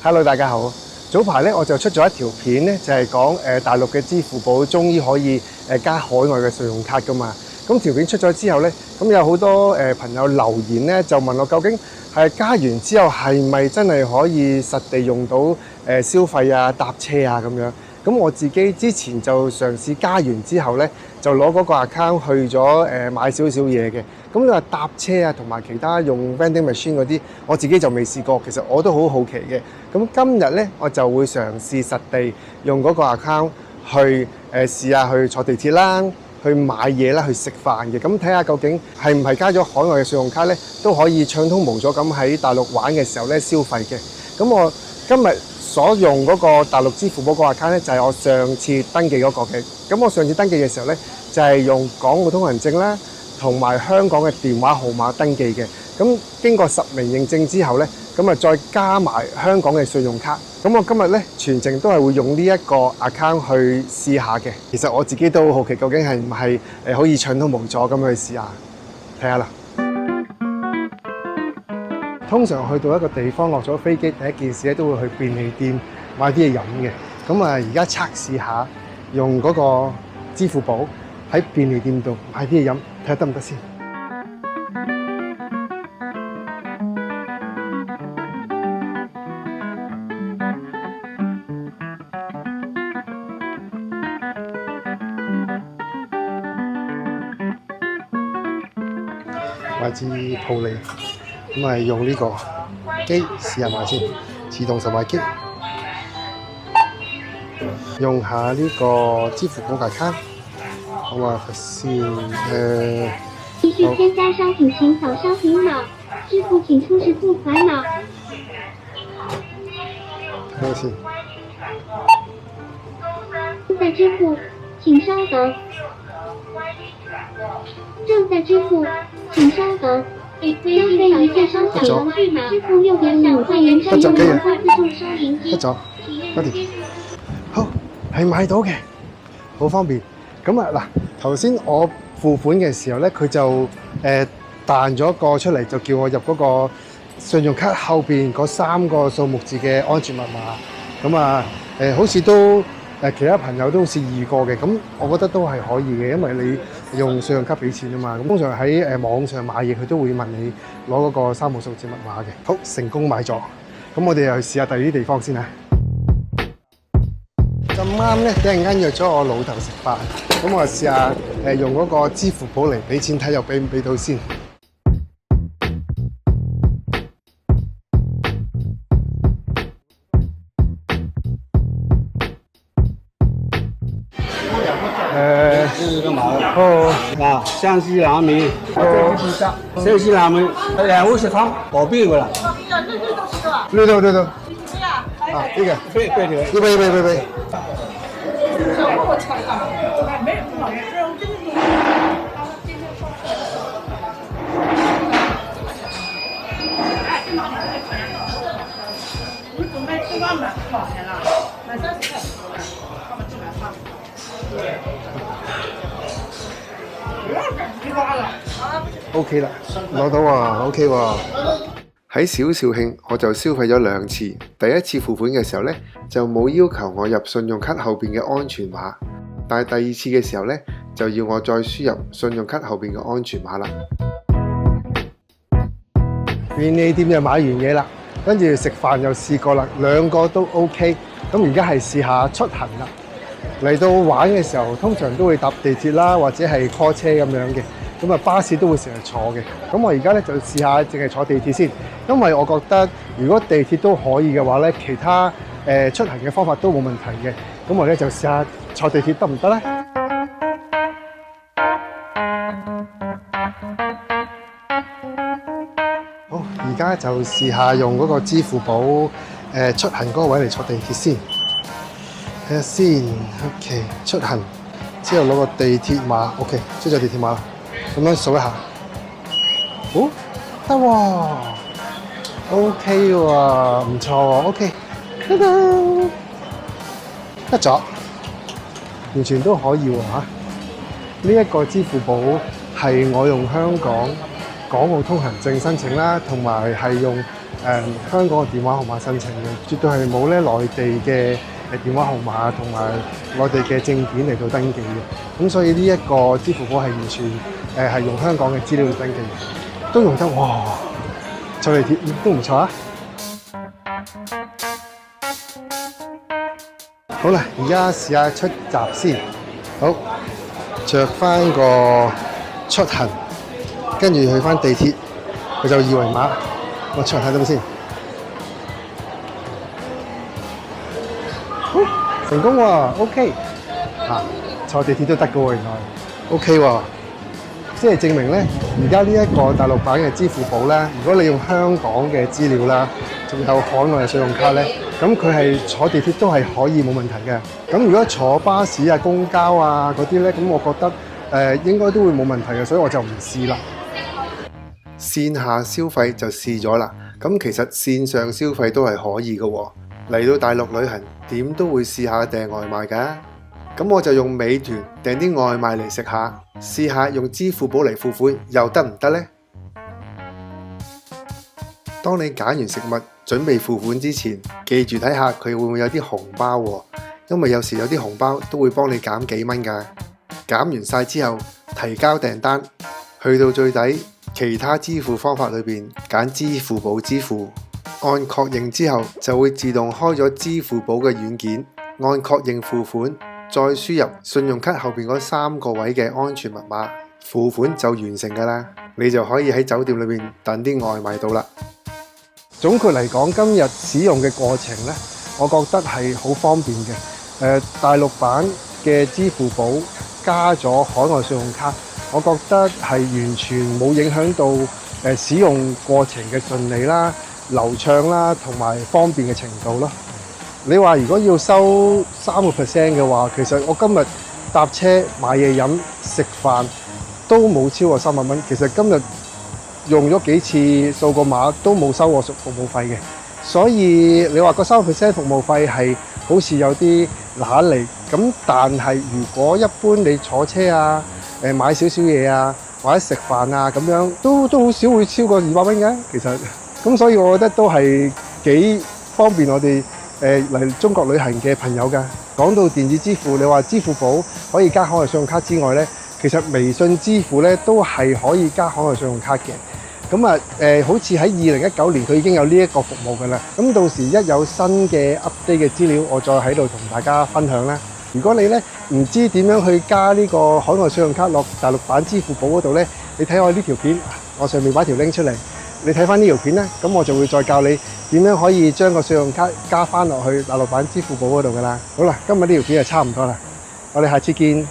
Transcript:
Hello， 大家好。早排咧我就出咗一條片咧，就係講大陸嘅支付寶終於可以加海外嘅信用卡噶嘛。咁條片出咗之後咧，咁有好多朋友留言咧，就問我究竟係加完之後係咪真係可以實地用到消費啊、搭車啊咁樣？咁我自己之前就嘗試加完之後咧，就攞嗰個 account 去咗買少少嘢嘅。咁你話搭車啊，同埋其他用 vending machine 嗰啲，我自己就未試過。其實我都好好奇嘅。咁今日咧，我就會嘗試實地用嗰個 account 去試下去坐地鐵啦，去買嘢啦，去食飯嘅。咁睇下究竟係唔係加咗海外嘅信用卡咧，都可以暢通無阻咁喺大陸玩嘅時候咧消費嘅。咁我今日所用嗰個大陸支付寶個 account 咧，就係我上次登記嗰個嘅。咁我上次登記嘅時候咧，就係用港澳通行證啦，同埋香港嘅電話號碼登記嘅。咁經過實名認證之後咧，咁啊再加埋香港嘅信用卡。咁我今日咧全程都係會用呢一個 account 去試下嘅。其實我自己都好奇，究竟係唔係可以暢通無阻咁去試下睇下啦。通常去到一個地方落咗飛機，第一件事咧都會去便利店買啲嘢飲嘅。咁啊，而家測試下用嗰個支付寶喺便利店度買啲嘢飲，睇下得唔得先。買支普洱。咁咪用呢個機試下買先，自動售賣機，用下呢個支付寶account，好嘛？先必須添加商品請掃商品碼，支付請出示付款碼。睇下先。正在支付，請稍等。正在支付，請稍等。消費一件商品工具碼，支付6.25塊元佔用兩塊自動收銀機。得咗，得掂。好，係買到嘅，好方便。咁啊嗱，頭先我付款嘅時候咧，佢就彈咗個出嚟，就叫我入嗰個信用卡後邊嗰3個數目字嘅安全密碼。咁啊好似都其他朋友都好似試過嘅，咁我覺得都係可以嘅，因為你用信用卡俾錢啊嘛。咁通常喺網上買嘢，佢都會問你攞嗰個3個數字密碼嘅。好，成功買咗，咁我哋又去試下第二啲地方先啊。咁啱咧，一陣間約咗我老豆食飯，咁我試下用嗰個支付寶嚟俾錢，睇又俾唔俾到先。啊，湘西拉面，湘西拉面，250湯，薄邊㗎啦。呢度。咩啊？啊，呢個，對對對。一杯。我操！没有多少人，这我真的是。哎，这哪里来钱？你准备吃饭买多少钱了？买30块。他们进来饭。不要赶鸡巴了。OK 啦，攞到啊 ，OK 喎。喺小肇慶，我就消費咗2次。第一次付款嘅時候呢，就冇要求我入信用卡後邊嘅安全碼，但係第2次嘅時候呢，就要我再輸入信用卡後邊嘅安全碼啦。便利店就買完嘢啦，跟住食飯又試過啦，2個都 OK。咁而家係試下出行啦。嚟到玩嘅時候，通常都會搭地鐵啦，或者係 call 車咁樣嘅。咁啊，巴士都會成日坐嘅。咁我而家咧就試下淨係坐地鐵先，因為我覺得如果地鐵都可以嘅話咧，其他出行嘅方法都冇問題嘅。咁我咧就試下坐地鐵得唔得咧？好，而家就試下用嗰個支付寶出行嗰個位嚟坐地鐵先。睇下先 ，OK， 出行之後攞個地鐵碼 ，OK， 出咗地鐵碼啦。咁樣數一下，哦，得喎 ，OK 喎，唔錯喎 ，OK，得咗，完全都可以喎嚇。呢一個支付寶係我用香港港澳通行證申請啦，同埋係用香港嘅電話號碼申請嘅，絕對係冇咧內地嘅電話號碼同埋內地嘅證件嚟到登記嘅。咁所以呢一個支付寶係完全係用香港嘅資料嚟登記嘅，都用得哇！坐地鐵都唔錯啊！好啦，而家試下出閘先。好，着翻個出行，跟住去翻地鐵，佢就二維碼。我出嚟睇到先。好，成功喎 ，OK。坐地鐵都得嘅喎，原來 OK 喎。即係證明咧，而家呢一個大陸版嘅支付寶咧，如果你用香港嘅資料啦，仲有海外嘅信用卡咧，咁佢係坐地鐵都係可以冇問題嘅。咁如果坐巴士啊、公交啊嗰啲咧，咁我覺得應該都會冇問題嘅，所以我就唔試啦。線下消費就試咗啦，咁其實線上消費都係可以嘅喎。嚟到大陸旅行，點都會試下訂外賣㗎。咁我就用美團訂啲外賣嚟食下，試下用支付寶嚟付款又得唔得呢？當你揀完食物準備付款之前，記住睇下佢會唔會有啲紅包喎，因為有時有啲紅包都會幫你減幾蚊㗎。減完晒之後，提交訂單，去到最底，其他支付方法裏邊揀支付寶支付，按確認之後就會自動開咗支付寶嘅軟件，按確認付款。再輸入信用卡後邊嗰3個位嘅安全密碼，付款就完成㗎啦。你就可以喺酒店裏邊等啲外賣到啦。總括嚟講，今日使用嘅過程呢，我覺得係好方便嘅。大陸版嘅支付寶加咗海外信用卡，我覺得係完全冇影響到使用過程嘅順利啦、流暢啦同埋方便嘅程度咯。你話如果要收3%嘅話，其實我今日搭車買嘢飲食飯都冇超過300蚊。其實今日用咗幾次掃個碼都冇收過服務費嘅，所以你話個3%服務費係好似有啲揦嚟咁。但係如果一般你坐車啊、買少少嘢啊或者食飯啊咁樣，都好少會超過200蚊嘅。其實咁，所以我覺得都係幾方便我哋嚟中國旅行嘅朋友㗎。講到電子支付，你話支付寶可以加海外信用卡之外咧，其實微信支付咧都係可以加海外信用卡嘅。咁啊好似喺2019年佢已經有呢一個服務㗎啦。咁到時一有新嘅 update 嘅資料，我再喺度同大家分享啦。如果你咧唔知點樣去加呢個海外信用卡落大陸版支付寶嗰度咧，你睇我呢條片，我上面擺條 link 出嚟，你睇翻呢條片咧，咁我就會再教你點樣可以將個信用卡加翻落去大陸版支付寶嗰度㗎啦。好啦，今日呢條片就差唔多啦，我哋下次見。